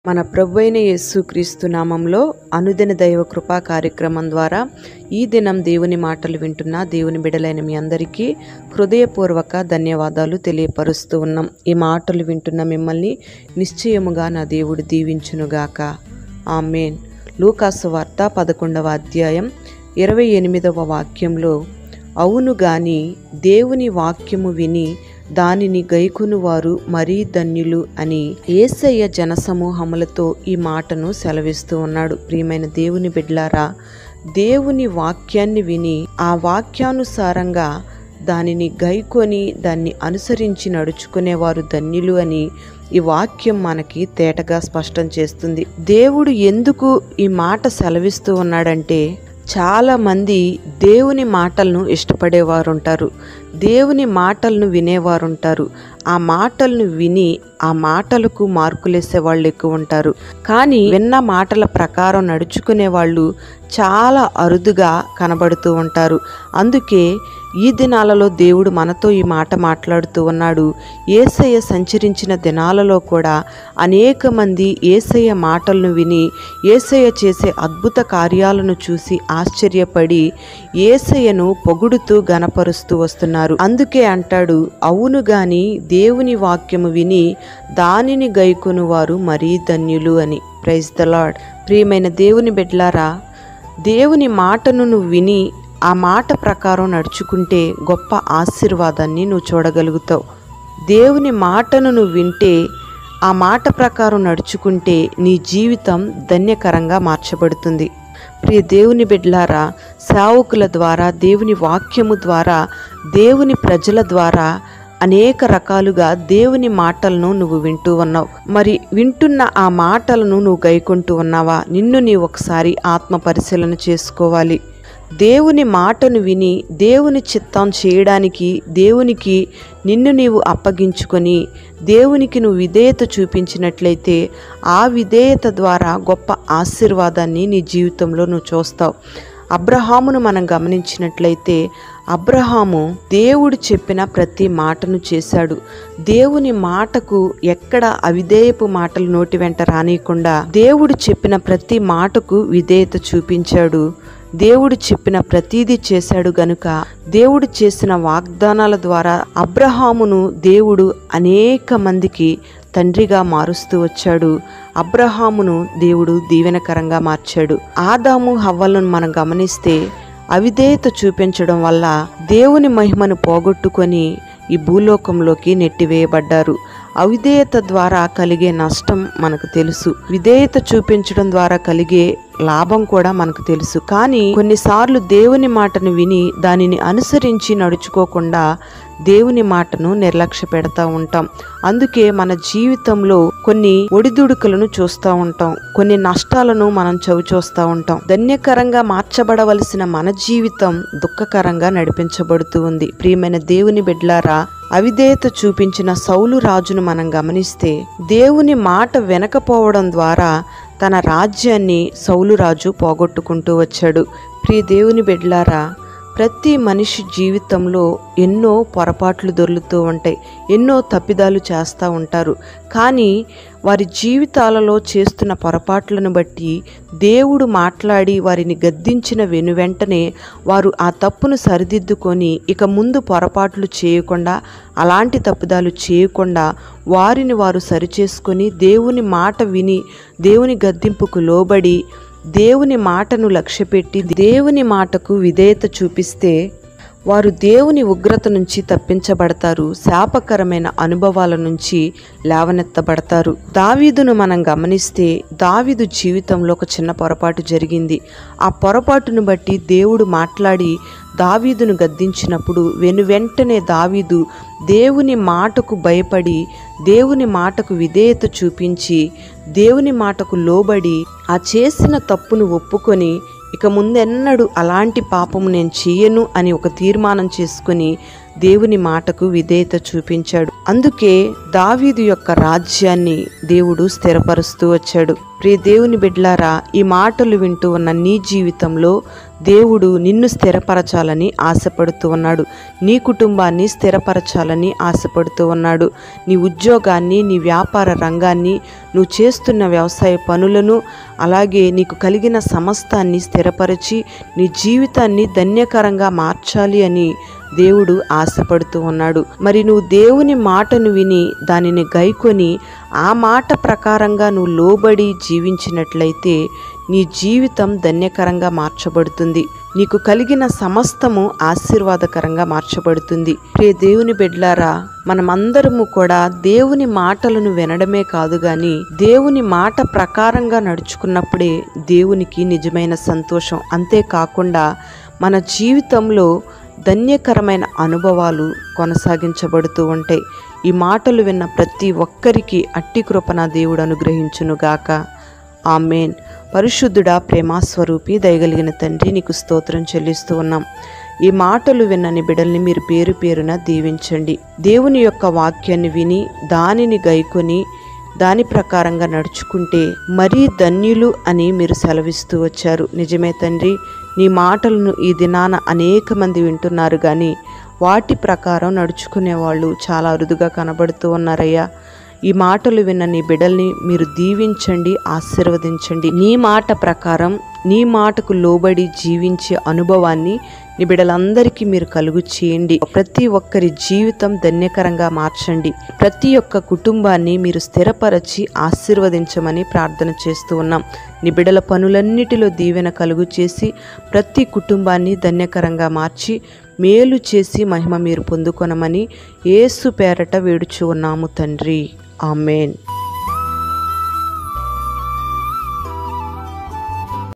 మన ప్రభువైన యేసుక్రీస్తు నామంలో అనుదిన దైవ కృపా కార్యక్రమం ద్వారా ఈ దినం దేవుని మాటలు వింటున్న దేవుని బిడ్డలైన మీ అందరికీ హృదయపూర్వక ధన్యవాదాలు తెలియపరుస్తూ ఉన్నాం. ఈ మాటలు వింటున్న మిమ్మల్ని నిశ్చయముగా నా దేవుడు దీవించునుగాక. ఆమేన్. లూకాసు వార్త 11వ అధ్యాయం 28వ వాక్యంలో, అవును గాని దేవుని వాక్యము విని దానిని గైకొను వారు మరీ ధన్యులు అని యేసయ్య జనసమూహములతో ఈ మాటను సెలవిస్తూ ఉన్నాడు. ప్రియమైన దేవుని బిడ్డలారా, దేవుని వాక్యాన్ని విని ఆ వాక్యానుసారంగా దానిని గైకొని దాన్ని అనుసరించి నడుచుకునేవారు ధన్యులు అని ఈ వాక్యం మనకి తేటగా స్పష్టం చేస్తుంది. దేవుడు ఎందుకు ఈ మాట సెలవిస్తూ ఉన్నాడంటే, చాలామంది దేవుని మాటలను ఇష్టపడేవారు ఉంటారు, దేవుని మాటలను వినేవారు ఉంటారు. ఆ మాటలను విని ఆ మాటలకు మార్కులేసే వాళ్ళు ఎక్కువ ఉంటారు. కానీ విన్న మాటల ప్రకారం నడుచుకునే వాళ్ళు చాలా అరుదుగా కనబడుతూ ఉంటారు. అందుకే ఈ దినాలలో దేవుడు మనతో ఈ మాట మాట్లాడుతూ ఉన్నాడు. యేసయ్య సంచరించిన దినాలలో కూడా అనేక మంది యేసయ్య మాటలను విని యేసయ్య చేసే అద్భుత కార్యాలను చూసి ఆశ్చర్యపడి యేసయ్యను పొగుడుతూ గణపరుస్తూ వస్తున్నారు. అందుకే అంటాడు, అవును గాని దేవుని వాక్యము విని దానిని గైకొను వారు మరీ ధన్యులు అని. Praise the lord. ప్రియమైన దేవుని బిడ్డలారా, దేవుని మాటను నువ్వు విని ఆ మాట ప్రకారం నడుచుకుంటే గొప్ప ఆశీర్వాదాన్ని నువ్వు చూడగలుగుతావు. దేవుని మాటను నువ్వు వింటే ఆ మాట ప్రకారం నడుచుకుంటే నీ జీవితం ధన్యకరంగా మార్చబడుతుంది. ప్రియ దేవుని బిడ్డలారా, సేవకుల ద్వారా, దేవుని వాక్యము ద్వారా, దేవుని ప్రజల ద్వారా అనేక రకాలుగా దేవుని మాటలను నువ్వు వింటూ ఉన్నావు. మరి వింటున్న ఆ మాటలను నువ్వు గైకొంటూ ఉన్నావా? నిన్ను నీవు ఒకసారి ఆత్మ పరిశీలన చేసుకోవాలి. దేవుని మాటను విని దేవుని చిత్తం చేయడానికి దేవునికి నిన్ను నీవు అప్పగించుకొని దేవునికి నువ్వు విధేయత చూపించినట్లయితే ఆ విధేయత ద్వారా గొప్ప ఆశీర్వాదాన్ని నీ జీవితంలో నువ్వు చూస్తావు. అబ్రహామును మనం గమనించినట్లయితే, అబ్రహాము దేవుడు చెప్పిన ప్రతి మాటను చేశాడు. దేవుని మాటకు ఎక్కడ అవిధేయపు మాటలు నోటి వెంట రానియకుండా దేవుడు చెప్పిన ప్రతి మాటకు విధేయత చూపించాడు. దేవుడు చెప్పిన ప్రతీదీ చేశాడు గనుక దేవుడు చేసిన వాగ్దానాల ద్వారా అబ్రహామును దేవుడు అనేక మందికి తండ్రిగా మారుస్తూ వచ్చాడు. అబ్రహామును దేవుడు దీవెనకరంగా మార్చాడు. ఆదాము హవ్వలను మనం గమనిస్తే అవిధేయత చూపించడం వల్ల దేవుని మహిమను పోగొట్టుకొని ఈ భూలోకంలోకి నెట్టివేయబడ్డారు. అవిధేయత ద్వారా కలిగే నష్టం మనకు తెలుసు, విధేయత చూపించడం ద్వారా కలిగే లాభం కూడా మనకు తెలుసు. కానీ కొన్నిసార్లు దేవుని మాటను విని దానిని అనుసరించి నడుచుకోకుండా దేవుని మాటను నిర్లక్ష్య పెడతా ఉంటాం. అందుకే మన జీవితంలో కొన్ని ఒడిదుడుకులను చూస్తూ ఉంటాం, కొన్ని నష్టాలను మనం చవిచూస్తూ ఉంటాం. ధన్యకరంగా మార్చబడవలసిన మన జీవితం దుఃఖకరంగా నడిపించబడుతూ ఉంది. ప్రియమైన దేవుని బిడ్డలారా, అవిధేయత చూపించిన సౌలు రాజును మనం గమనిస్తే దేవుని మాట వినకపోవడం ద్వారా తన రాజ్యాన్ని సౌలు రాజు పోగొట్టుకుంటూ వచ్చాడు. ప్రియ దేవుని బిడ్డలారా, ప్రతి మనిషి జీవితంలో ఎన్నో పొరపాట్లు దొర్లుతూ ఉంటాయి, ఎన్నో తప్పిదాలు చేస్తూ ఉంటారు. కానీ వారి జీవితాలలో చేస్తున్న పొరపాట్లను బట్టి దేవుడు మాట్లాడి వారిని గద్దించిన వెనువెంటనే వారు ఆ తప్పును సరిదిద్దుకొని ఇక ముందు పొరపాట్లు చేయకుండా, అలాంటి తప్పిదాలు చేయకుండా వారిని వారు సరిచేసుకొని దేవుని మాట విని దేవుని గద్దింపుకు లోబడి దేవుని మాటను లక్ష్యపెట్టి దేవుని మాటకు విధేయత చూపిస్తే వారు దేవుని ఉగ్రత నుంచి తప్పించబడతారు, శాపకరమైన అనుభవాల నుంచి లేవనెత్తబడతారు. దావీదును మనం గమనిస్తే దావీదు జీవితంలో ఒక చిన్న పొరపాటు జరిగింది. ఆ పొరపాటును బట్టి దేవుడు మాట్లాడి దావీదును గద్దించినప్పుడు వెనువెంటనే దావీదు దేవుని మాటకు భయపడి దేవుని మాటకు విధేయత చూపించి దేవుని మాటకు లోబడి ఆ చేసిన తప్పును ఒప్పుకొని ఇక ముందెన్నడూ అలాంటి పాపము నేను చేయను అని ఒక తీర్మానం చేసుకుని దేవుని మాటకు విధేయత చూపించాడు. అందుకే దావీదు యొక్క రాజ్యాన్ని దేవుడు స్థిరపరుస్తూ వచ్చాడు. ప్రియ దేవుని బిడ్డలారా, ఈ మాటలు వింటూ ఉన్న నీ జీవితంలో దేవుడు నిన్ను స్థిరపరచాలని ఆశపడుతూ ఉన్నాడు. నీ కుటుంబాన్ని స్థిరపరచాలని ఆశపడుతూ ఉన్నాడు. నీ ఉద్యోగాన్ని, నీ వ్యాపార రంగాన్ని, నువ్వు చేస్తున్న వ్యవసాయ పనులను, అలాగే నీకు కలిగిన సమస్తాన్ని స్థిరపరిచి నీ జీవితాన్ని ధన్యకరంగా మార్చాలి అని దేవుడు ఆశపడుతూ ఉన్నాడు. మరి నువ్వు దేవుని మాటను విని దానిని గైకొని ఆ మాట ప్రకారంగా నువ్వు లోబడి జీవించినట్లయితే నీ జీవితం ధన్యకరంగా మార్చబడుతుంది. నీకు కలిగిన సమస్తము ఆశీర్వాదకరంగా మార్చబడుతుంది. ప్రియ దేవుని బిడ్డలారా, మనమందరము కూడా దేవుని మాటలను వినడమే కాదు గాని దేవుని మాట ప్రకారంగా నడుచుకున్నప్పుడే దేవునికి నిజమైన సంతోషం. అంతేకాకుండా మన జీవితంలో ధన్యకరమైన అనుభవాలు కొనసాగించబడుతూ ఉంటాయి. ఈ మాటలు విన్న ప్రతి ఒక్కరికి అట్టి కృపణ దేవుడు అనుగ్రహించునుగాక. ఆమేన్. పరిశుద్ధుడా, ప్రేమాస్వరూపి, దయగలిగిన తండ్రి, నీకు స్తోత్రం చెల్లిస్తూ ఉన్నాం. ఈ మాటలు విన్నని బిడ్డల్ని మీరు పేరు పేరున దీవించండి. దేవుని యొక్క వాక్యాన్ని విని దానిని గైకొని దాని ప్రకారంగా నడుచుకుంటే మరీ ధన్యులు అని మీరు సెలవిస్తూ వచ్చారు. నిజమే తండ్రి, నీ మాటలను ఈ దినాన అనేక మంది వింటున్నారు కానీ వాటి ప్రకారం నడుచుకునే వాళ్ళు చాలా అరుదుగా కనబడుతూ ఉన్నారయ్యా. ఈ మాటలు విన్న నీ బిడ్డల్ని మీరు దీవించండి, ఆశీర్వదించండి. నీ మాట ప్రకారం, నీ మాటకు లోబడి జీవించే అనుభవాన్ని నీ బిడ్డలందరికీ మీరు కలుగు చేయండి. ప్రతి ఒక్కరి జీవితం ధన్యకరంగా మార్చండి. ప్రతి ఒక్క కుటుంబాన్ని మీరు స్థిరపరచి ఆశీర్వదించమని ప్రార్థన చేస్తూ ఉన్నాం. నీ బిడ్డల పనులన్నిటిలో దీవెన కలుగు చేసి ప్రతి కుటుంబాన్ని ధన్యకరంగా మార్చి మేలు చేసి మహిమ మీరు పొందుకొనమని యేసు పేరట వేడుచు ఉన్నాము తండ్రి. ఆమేన్.